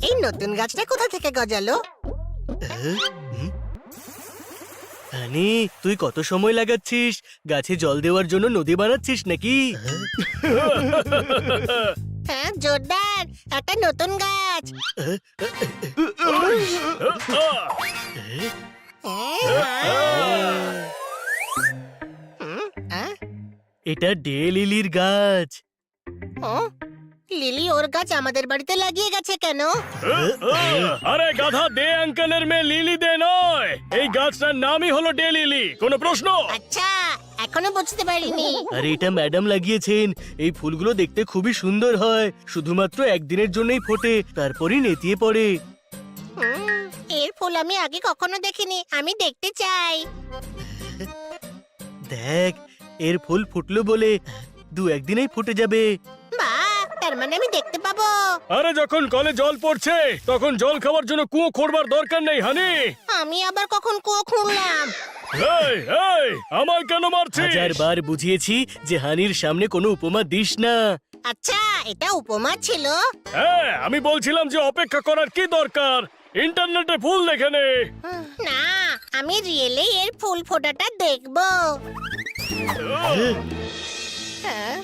এই নতুন গাছটা কোথা থেকে গজালো? হানি, তুই কত সময় লাগাচ্ছিস? গাছে জল দেওয়ার জন্য নদী বানাচ্ছিস নাকি? হ্যাঁ জোরদার, একটা নতুন গাছ। এটা ডে লিলির গাছ। লিলি ওর গাছ আমাদের বাড়িতে লাগিয়ে গেছে কেন? আরে গাধা, দে আঙ্কেলের মেয়ে লিলি দে নয়, এই গাছটার নামই হলো ডে লিলি। কোনো প্রশ্ন? আচ্ছা, এখনো বুঝতে পারিনি। আরে এটা ম্যাডাম লাগিয়েছেন। এই ফুলগুলো দেখতে খুবই সুন্দর হয়, শুধুমাত্র একদিনের জন্যই ফোটে, তারপরই নেতিয়ে পড়ে। এর ফুল আমি আগে কখনো দেখিনি, আমি দেখতে চাই। দেখ, এর ফুল ফুটলো বলে দু একদিনেই ফুটে যাবে। বাহ, তার মানে আমি দেখতে পাবো। আরে যখন কলে জল পড়ছে তখন জল খাওয়ার জন্য কুয়ো খোঁড়বার দরকার নেই হানি। আমি আবার কখন কুয়ো খুঁড়লাম? এই এই, আমায় কেন মারছিস? হাজারবার বুঝিয়েছি যে হানির সামনে কোনো উপমা দিস না। আচ্ছা, এটা উপমা ছিল? হ্যাঁ, আমি বলছিলাম যে অপেক্ষা করার কি দরকার, ইন্টারনেটে ফুল দেখে নে। না, আমি রিয়েলি এর ফুল ফোটাটা দেখবো। হ্যাঁ?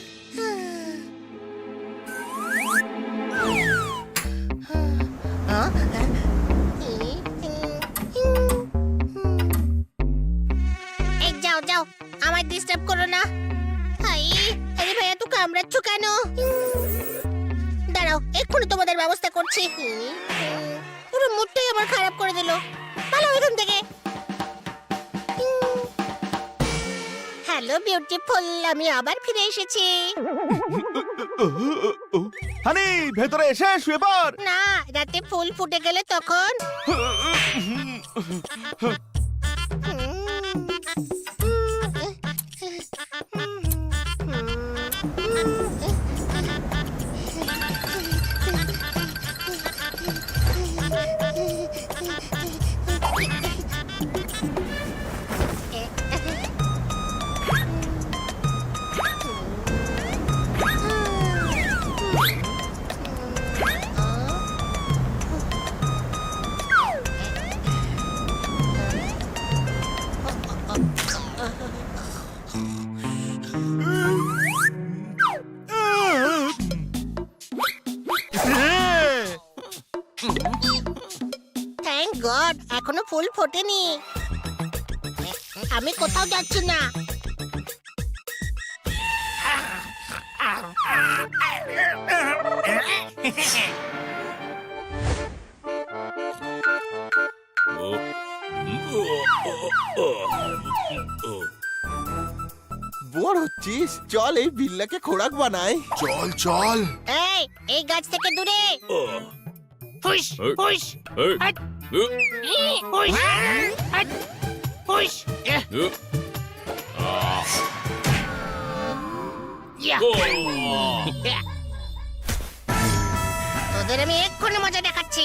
এই যাও যাও, আমায় ডিস্টার্ব করো না। হাই, আরে ভাইয়া তো কামড়াচ্ছ কেন? দাঁড়াও, এক্ষুনি তোমাদের ব্যবস্থা করছি। পুরো মুডটাই আমার খারাপ করে দিল। ভালো এখান থেকে। হ্যালো বিউটিফুল, আমি আবার ফিরে এসেছি। হানি, ভেতরে এসে শুয়ে পড়। না, রাতে ফুল ফুটে গেলে তখন। থ্যাংক গড, এখনো ফুল ফোটেনি। আমি কোথাও যাচ্ছি না। বোর হচ্ছিস? চল এই বিল্লাকে খোরাক বানাই। চল চল। এই গাছ থেকে দূরে। হুশ হুশ হট, হুশ হট, হুশ। তোদের আমি এক্ষুনি মজা দেখাচ্ছি।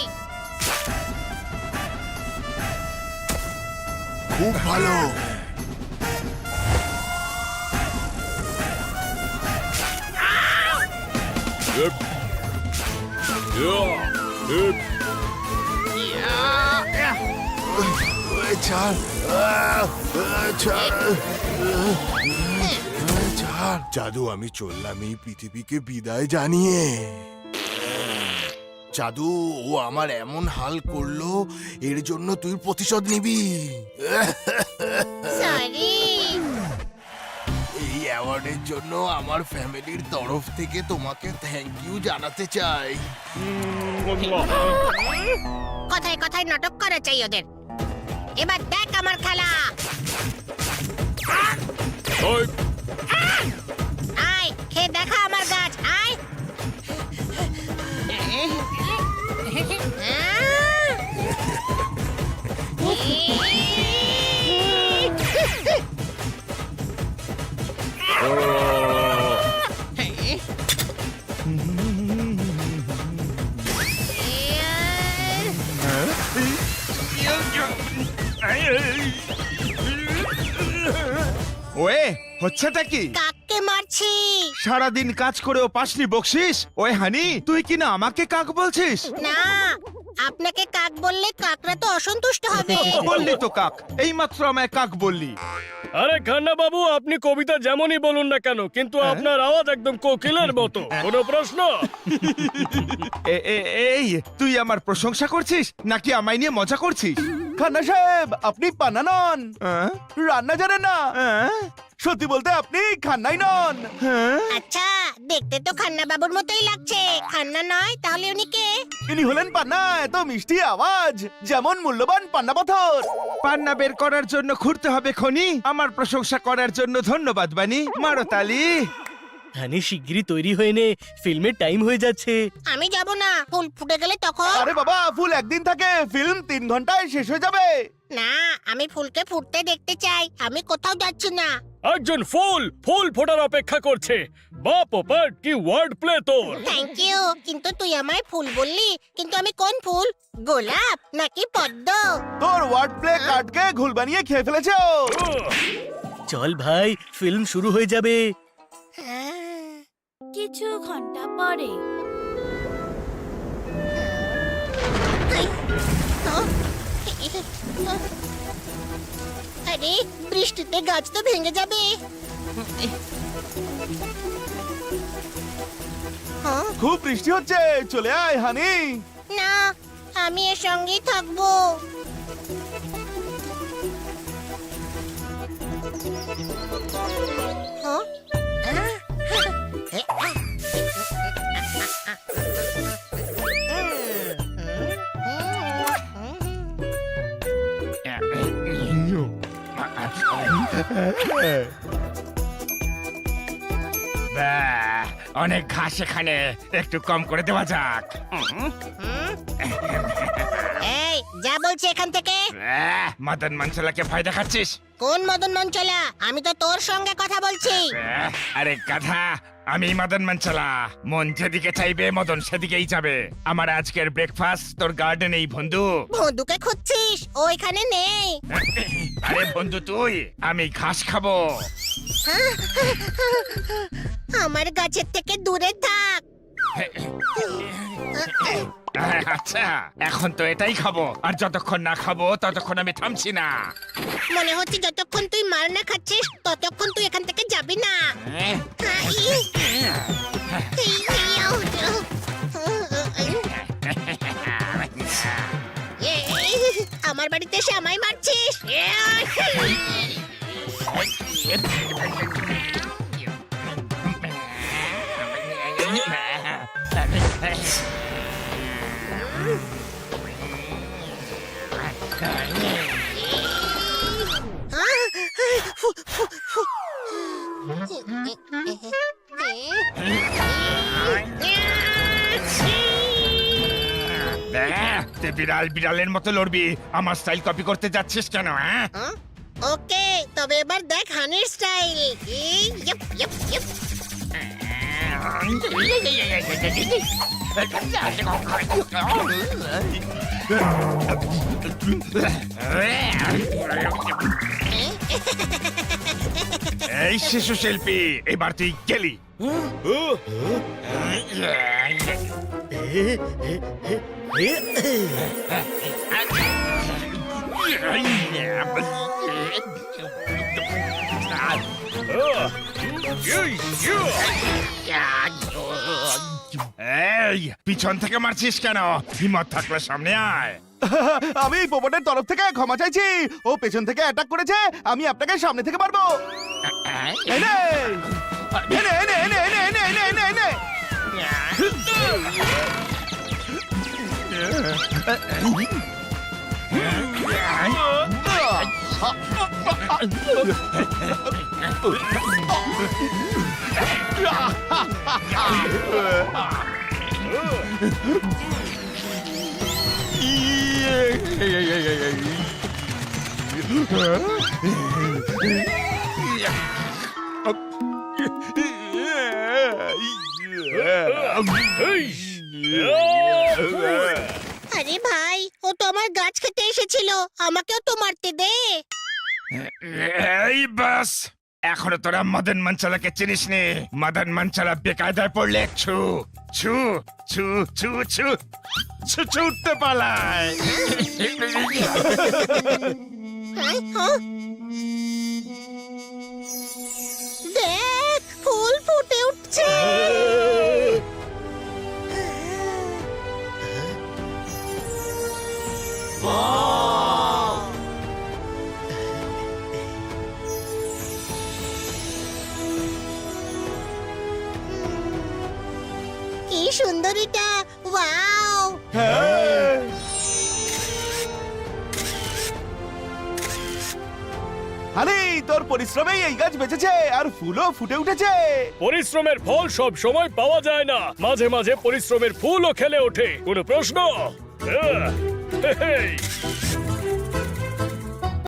খুব ভালো। ছাড়, ছাড়, ছাড়। জাদু, আমি চললাম এই পৃথিবীকে বিদায় জানিয়ে। জাদু, ও আমার এমন হাল করলো, এর জন্য তুই প্রতিশোধ নিবি। সরি। এই অ্যাওয়ার্ডের জন্য আমার ফ্যামিলির তরফ থেকে তোমাকে থ্যাংক ইউ জানাতে চাই। কথায় কথায় নাটক করা চাই ওদের। এবার দেখ আমার খেলা। আয়, খেয়ে দেখা আমার গাছ, আয়। ওয়ে, হচ্ছেটা কি? কাক ফুলকে মারছি। সারাদিন কাজ করেও পাসনি বকশিস? ওই হানি, তুই কি না আমাকে কাক বলছিস? না, আপনাকে কাক বললে কাকরা তো অসন্তুষ্ট হবে। বললি তো কাক, এই মাত্র আমায় কাক বললি। আরে খান্না বাবু, আপনি কবিতা যেমনই বলুন না কেন, কিন্তু আপনার আওয়াজ একদম কোকিলের মতো। কোনো প্রশ্ন? এই তুই আমার প্রশংসা করছিস নাকি আমায় নিয়ে মজা করছিস? খান্না সাহেব, আপনি পান্না নন, রান্না জানেন না। সত্যি বলতে আপনি খান্নাই নন। আচ্ছা, দেখতে তো খান্না বাবুর মতোই লাগছে। খান্না নয় তাহলে উনি কে? ইনি হলেন পান্না। এত মিষ্টি আওয়াজ, যেমন মূল্যবান পান্না পাথর। পান্না বের করার জন্য ঘুরতে হবে খনি। আমার প্রশংসা করার জন্য ধন্যবাদ বানি। মারো তালি। হানি, শিগগিরই তৈরি হয়ে নে, ফিল্মের টাইম হয়ে যাচ্ছে। আমি যাব না, ফুল ফুটে গেলে তখন। আরে বাবা, ফুল একদিন থাকে, ফিল্ম 3 ঘন্টায় শেষ হয়ে যাবে। না, আমি ফুলকে ফুটতে দেখতে চাই। আমি কোথাও যাচ্ছি না। একজন ফুল ফোটার অপেক্ষা করছে। বাপ পোপট, কি ওয়ার্ড প্লে তোর! থ্যাংক ইউ, কিন্তু তুই আমায় ফুল বললি, কিন্তু আমি কোন ফুল? গোলাপ নাকি পদ্ম? তোর ওয়ার্ড প্লে কার্ডকে ঘুল বানিয়ে খেয়ে ফেলেছে ও। চল ভাই, ফিল্ম শুরু হয়ে যাবে। কিছু ঘন্টা পরে আরে, বৃষ্টিতে গাছ তো ভেঙে যাবে। হ্যাঁ? খুব বৃষ্টি হচ্ছে, চলে আয় হানি। না, আমি এর সঙ্গেই থাকবো। হ্যাঁ? অনেক ঘাস এখানে, একটু কম করে দেওয়া যাক। এই, যা বলছি এখান থেকে। মদন মনসলাকে ভয় দেখাচ্ছিস? কোন মদন মঞ্চলা? আমি তো তোর সঙ্গে কথা বলছি। আরে গাধা, আমি মদন মনসলা। মন যেদিকে চাইবে মদন সেদিকেই যাবে। আমার আজকের ব্রেকফাস্ট তোর গার্ডেনেই বন্ধু। বন্ধুকে খুঁজছিস? ও এখানে নেই। আরে বন্ধু তুই, আমি ঘাস খাবো। আমার গাছের থেকে দূরে থাক। আচ্ছা, এখন তো এটাই খাবো, আর যতক্ষণ না খাবো ততক্ষণ আমি থামছি না। মনে হচ্ছে যতক্ষণ তুই মার না খাচ্ছিস ততক্ষণ তুই এখান থেকে যাবি না। আমার বাড়িতে এসে আমায় মারছিস? তুই বিড়াল বিড়ালের মতো লড়বি, আমার স্টাইল কপি করতে যাচ্ছিস কেন? হ্যাঁ, ওকে, তবে এবার দেখ হানির স্টাইল। এই শিশু শিল্পী, এবার তুই গেলি। এই, পিছন থেকে মারছিস কেন? হিম্মত থাকলে সামনে আয়। আমি পোপটের তরফ থেকে ক্ষমা চাইছি। ও পেছন থেকে অ্যাটাক করেছে, আমি আপনাকে সামনে থেকে মারবো। এনে এনে এনে এনে এনে এনে এনে এনে এনে। আরে ভাই, ও তো আমার গাছ খেতে এসেছিল, আমাকেও তো মারতে দে। এই বাস, এখনো তোরা মদন মঞ্চলাকে চিনিস নি। মদন মঞ্চলা বেকায়দায় পড়লে ছু ছু ছু ছু ছু ছু ছুটতে পালায়। হ্যাঁ, হ্যাঁ। দেখ ফুল ফুটে উঠছে। কি সুন্দর এটা, ওয়াও। হ্যাঁ। আরে তোর পরিশ্রমেই এই গাছ বেঁচেছে আর ফুলও ফুটে উঠেছে। পরিশ্রমের ফল সব সময় পাওয়া যায় না, মাঝে মাঝে পরিশ্রমের ফুলও খেলে ওঠে। কোনো প্রশ্ন? হেই।